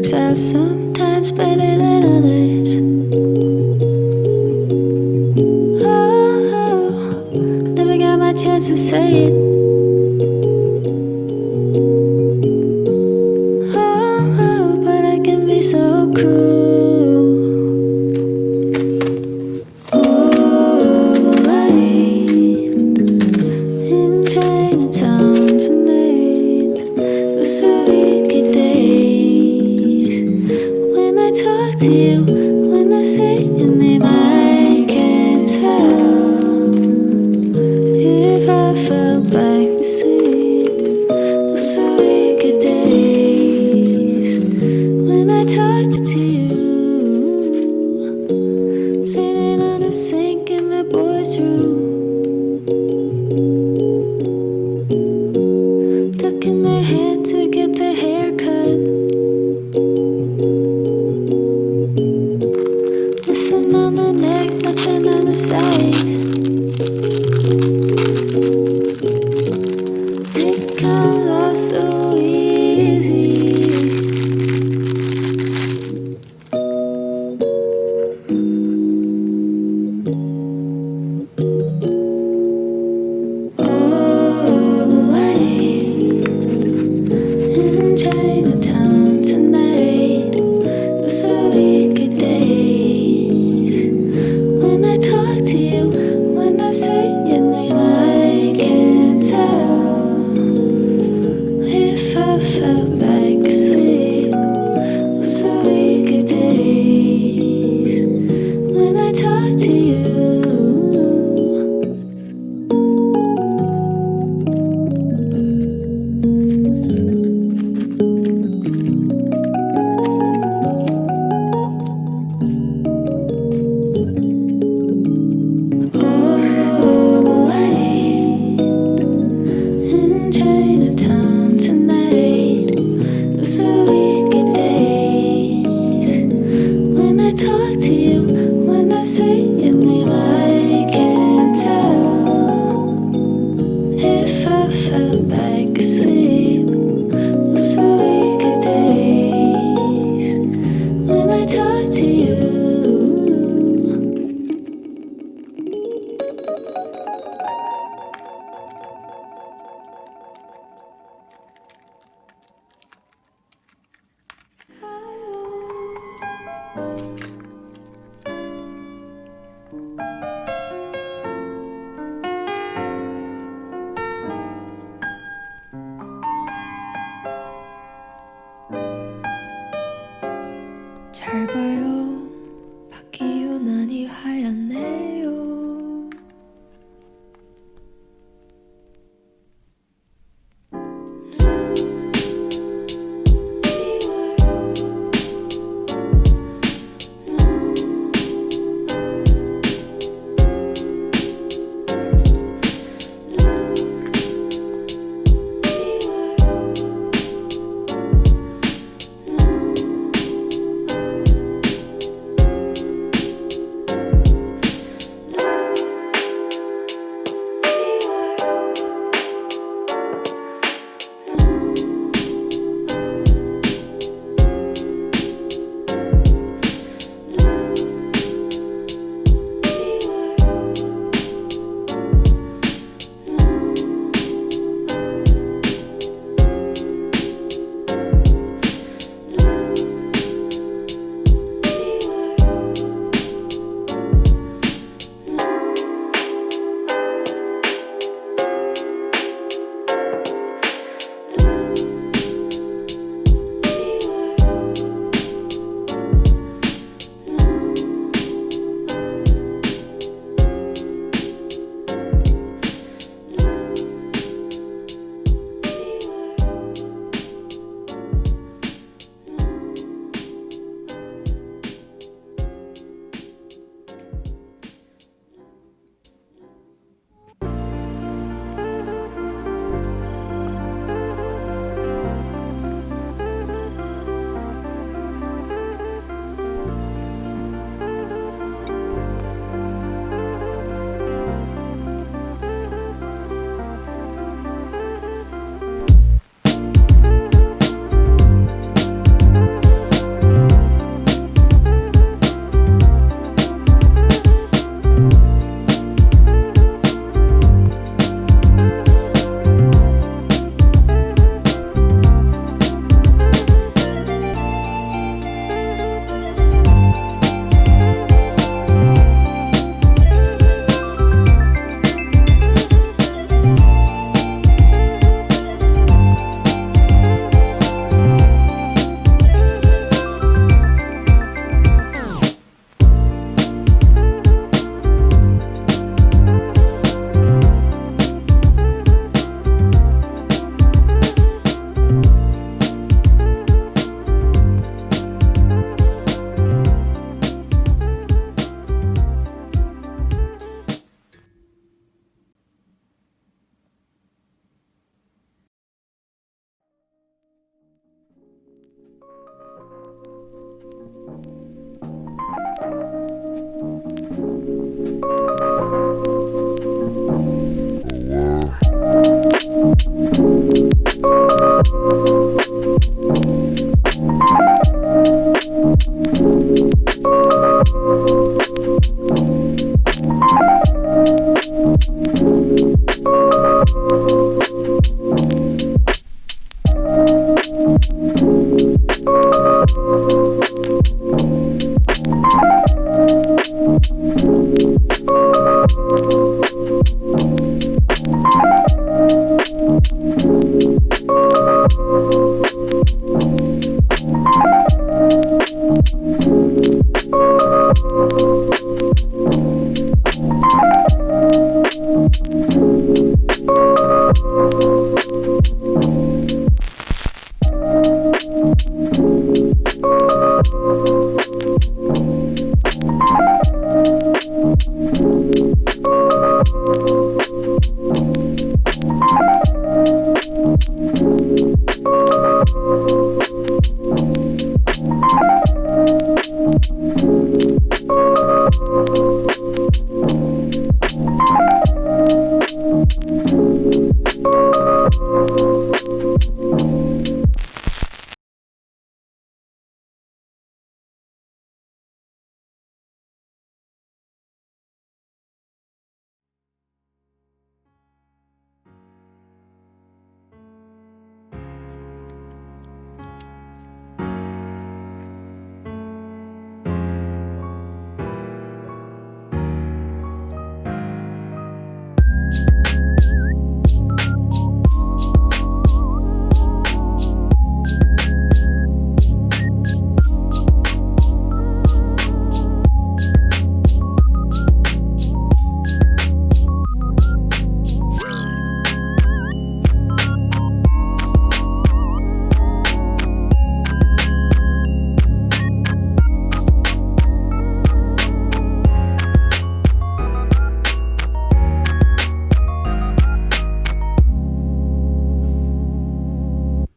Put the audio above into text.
works out sometimes better than others. Oh, never got my chance to say it. Oh, but I can be so cruel. Oh, the light in Chinatown tonight. Those were wicked days. When I talk to you, when I say your name, I can't tell if I fell back to sleep. Those were wicked days. When I talk to you, sitting on a sink in the boys' room, ducking their head to get their hair cut. Nothing on the neck, nothing on the side. It comes all so easy. Oh, the light in Chinatown tonight. Those are wicked days. When I talk to you, when I say your name, I can't tell if I fell back asleep. Those are wicked days. When I talk to you. Oh, the light in Chinatown tonight. Those are wicked days. When I talk to you, when I say your name, I can't tell if I fell back asleep. Those are wicked days. When I talk to you. 잘 봐요. 밖이 유난히 하얗네요. 눈이 와요. 눈이 와요. you.